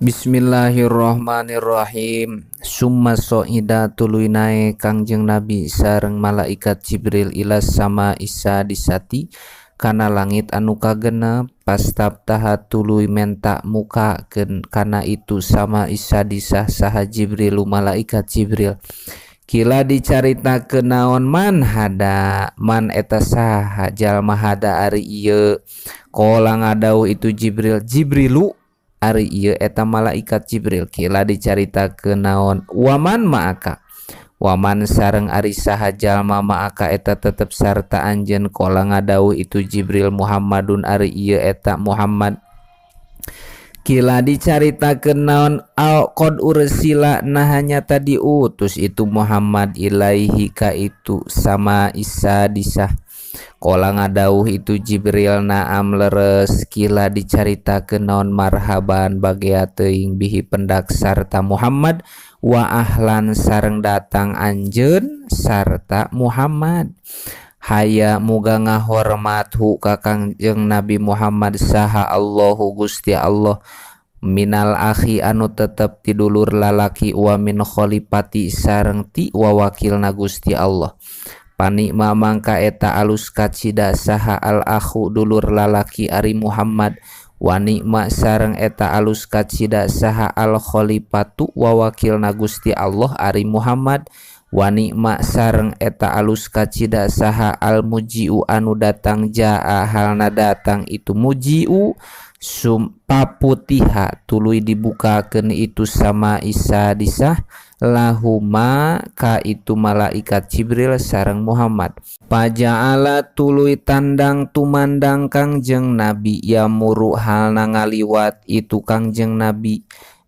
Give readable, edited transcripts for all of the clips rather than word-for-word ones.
Bismillahirrahmanirrahim. Summa so'ida tuluy nae Kangjeng Nabi sareng malaikat Jibril ila sama Isa disati kana langit anu kagenep. Pastaftaha tuluy menta mukakeun kana itu sama Isa disah saha Jibrilu malaikat Jibril. Kila dicaritakeun naon man hada, man eta saha jalma hada ari ieu. Qala ngadawuh itu Jibrilu ari ieu eta malaikat Jibril. Kila dicaritakeun naon waman ma'aka, waman sareng ari saha jalma ma'aka eta tetep sarta anjeun. Qala ngadawuh itu Jibril Muhammadun ari ieu eta Muhammad. Kila dicaritakeun naon qad ursila nahanya tadi utus itu Muhammad ilaihi ka itu sama Isa disah. Qala ngadawuh itu Jibril naam leres. Kila dicaritakeun naon marhaban bagea teuing bihi pendak sarta Muhammad wa ahlan sareng datang anjeun sarta Muhammad. Haya muga ngahormat hu ka Kangjeng Nabi Muhammad saha Allahu Gusti Allah minal akhi anu tetep ti dulur lalaki wa min khalifati sareng ti wawakilna Gusti Allah. Panikma mangka eta alus kacida saha al akhu dulur lalaki ari Muhammad wa nikma sareng eta alus kacida saha al khalifatu wawakilna Gusti Allah ari Muhammad wa nikma sareng eta alus kacida saha al mujiu anu datang jaa halna datang itu mujiu paputiha tuluy dibukakeun itu sama Isa disah lahuma ka itu malaikat Jibril sareng Muhammad. Paja'ala tuluy tandang tumandang Kangjeng Nabi yamuru halna ngaliwat itu Kangjeng Nabi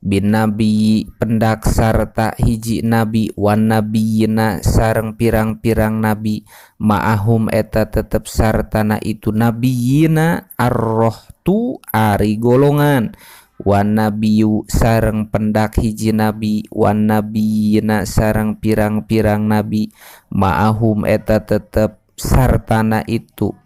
bin nabi pendak sarta hiji nabi wan nabiyina sareng pirang-pirang nabi ma'ahum eta tetep sartana itu nabiyina ar-rohtu ari golongan wan nabiyu sareng pendak hiji nabi wan nabiyina sareng pirang-pirang nabi ma'ahum eta tetep sartana itu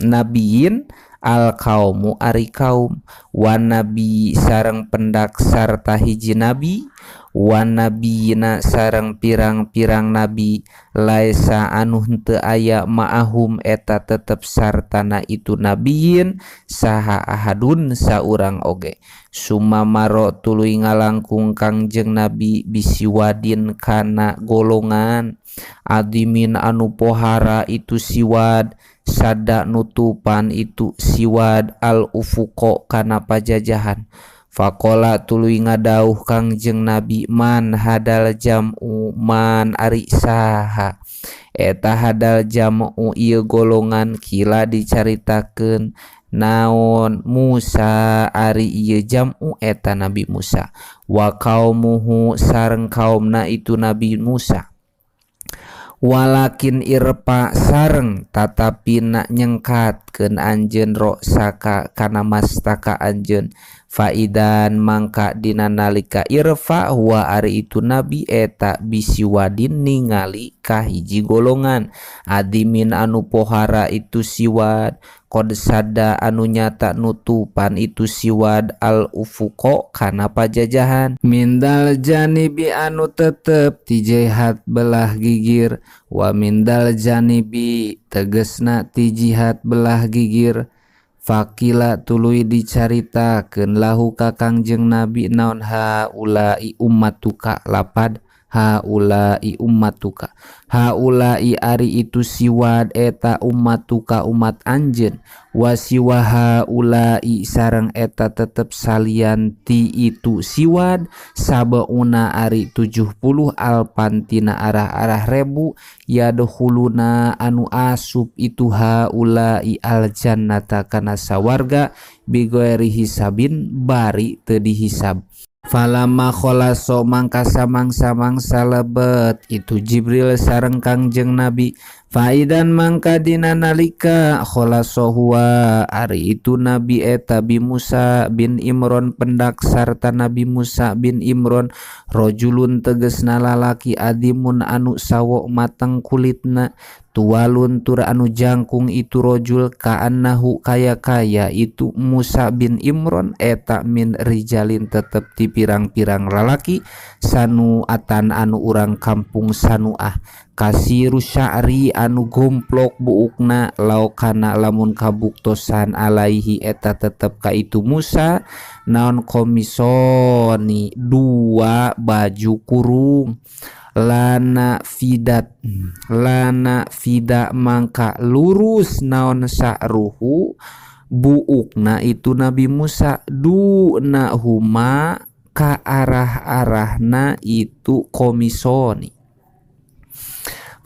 nabiyin al kaumu ari kaum wan nabi sareng pendak sarta hiji nabi wan nabiyina sareng pirang-pirang nabi laisa anu henteu aya ma'ahum eta tetep sartana itu nabiyin saha ahadun saurang oge. Sumamaro tuluy ngalangkung Kangjeng Nabi bisiwadin kana golongan adimin anu pohara itu siwad sada nutupan itu siwad al ufuqo kana pajajahan. Faqala tuluy ngadauh Kangjeng Nabi man hadal jam'u man ari saha eta hadal jam'u ieu golongan. Kila dicaritakeun naon Musa ari ieu jam'u eta Nabi Musa wa qaumuhu sareng kaumna itu Nabi Musa. Walakin irpa sareng tatapi nak nyengkatkeun anjeun rosaka kana mastaka anjeun faidan mangka dina nalika irfa huwa ari itu nabi eta bisiwadin ningali ka hiji golongan adimin anu pohara itu siwad qad sada anu nyata nutupan itu siwad al ufuqo kana pajajahan mindal janibi anu tetep ti jihad belah gigir wa mindal janibi tegesna ti jihad belah gigir. Fakila tuluy dicaritakeun lahu ka Kangjeng Nabi naon haulai ummatuka lapad haulai ummatuka haulai ari itu siwad eta ummatuka umat anjeun wa siwa haulai sareng eta tetep salian ti itu siwad sabeuna ari 70 alpan tina arah-arah rebu yadkhuluna anu asup itu haulai al jannata kana sawarga bighairi hisabin bari teu dihisab. Falamma khalaso mangka samangsa lebet itu Jibril sareng Kangjeng Nabi faidan mangka dina nalika khalaso huwa ari itu Nabi eta bi Musa bin Imron pendak sarta Nabi Musa bin Imron rojulun tegesna lalaki adimun anu sawo mateng kulitna tuwalun tur anu jangkung itu rojul ka'annahu kaya itu Musa bin Imron eta min rijalin tetep ti pirang-pirang lalaki sanuatan anu urang kampung Sanuah kasiru sya'ri anu gomplok buukna laukana lamun kabuktosan alaihi eta tetep ka itu Musa naon komisoni dua baju kurung lana fida mangka lurus naon sa'ruhu buukna itu Nabi Musa duna huma ka arah-arahna itu komisoni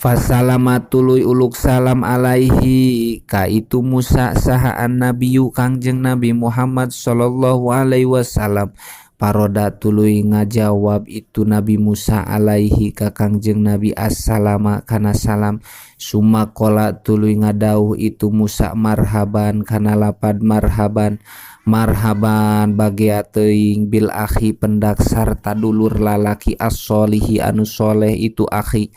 fasalama tuluy uluk salam alaihi ka itu Musa sahaan nabiyu kangjeng Nabi Muhammad sallallahu alaihi wasallam paroda tuluy ngajawab itu Nabi Musa alaihi ka kangjeng Nabi assalama kana salam sumakola tuluy ngadauh itu Musa marhaban kana lapad marhaban bagea teuing bil akhi pendak sarta dulur lalaki as-solihi anu soleh itu akhi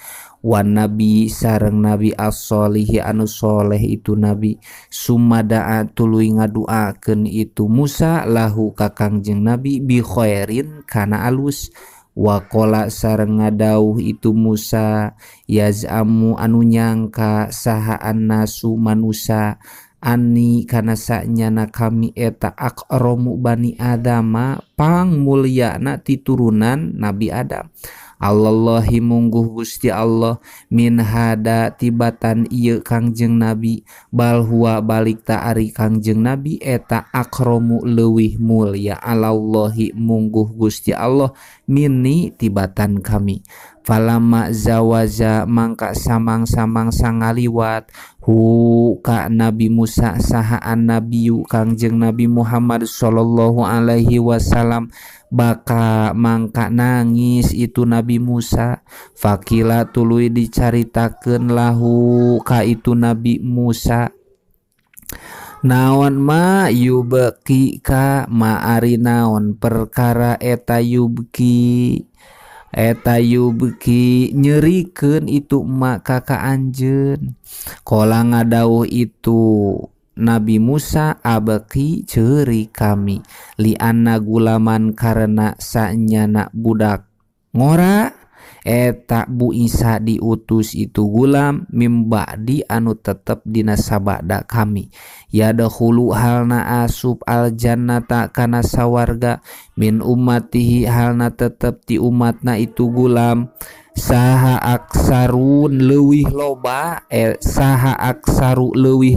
wan nabi sareng nabi as-solihi anu soleh itu nabi sumada'a tuluy ngaduakeun itu Musa lahu ka kangjeng nabi bi khairin kana alus waqala sareng ngadauh itu Musa yaz'amu anu nyangka saha annasu manusa ani kana sanyana kami eta akramu bani adama pang mulyana ti turunan Nabi Adam Allahi mungguh Gusti Allah min hada tibatan ieu kangjeng Nabi bal huwa balik ta ari kangjeng Nabi eta akramu leuwih mulya Allahi mungguh Gusti Allah minni tibatan kami falamma zawaza mangka samang-samang sangaliwat hu ka Nabi Musa sahaan nabiyu kangjeng Nabi Muhammad sallallahu alaihi wasallam baka mangka nangis itu Nabi Musa fakila tuluy dicaritakeun lahu ka itu Nabi Musa naon ma yubki ka ma ari naon perkara eta yubki nyerikeun itu emak kakak anjeun kola ngadauh itu Nabi Musa abaki ceuri kami li anna gulaman karena sanyana budak ngora eta Bu Isa diutus itu gulam mimba'di anu tetep dina sabada kami yadkhulu halna asub al jannata kana sawarga min ummatihi halna tetep ti umatna itu gulam saha aksarun leuwih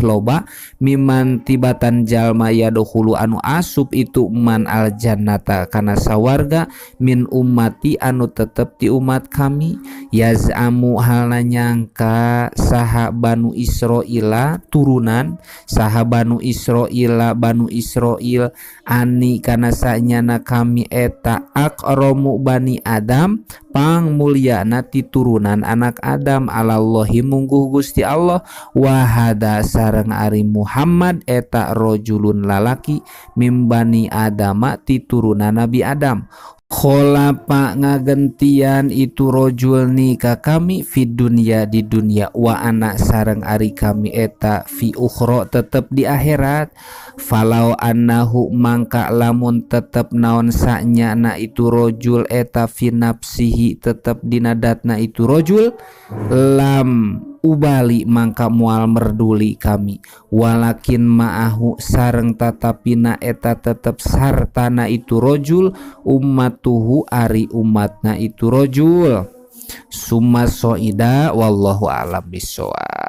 loba miman tibatan jalma yadkhulu anu asup itu man al jannata kana sawarga min ummati anu tetep ti umat kami yaz'amu halna nyangka saha banu Israila turunan saha banu Israila ani kana sanyana kami eta akramu bani Adam pang mulia nati turunan anak Adam alallahi mungguh Gusti Allah wahada sareng ari Muhammad eta rojulun lalaki mimbani Adama ti turunan Nabi Adam kholafa ngagentian itu rojul nikah kami fi dunya di dunia wa anak sareng ari kami eta fi ukhra tetep di akhirat falau annahu mangka lamun tetep naon sanyana itu rojul eta fi nafsihi tetep dinadatna itu rojul lam ubali mangka mual merduli kami walakin ma'ahu sareng tatapina eta tetep sartana itu rojul ummatuhu ari umatna itu rojul summa soida wallahu a'lam bissawab.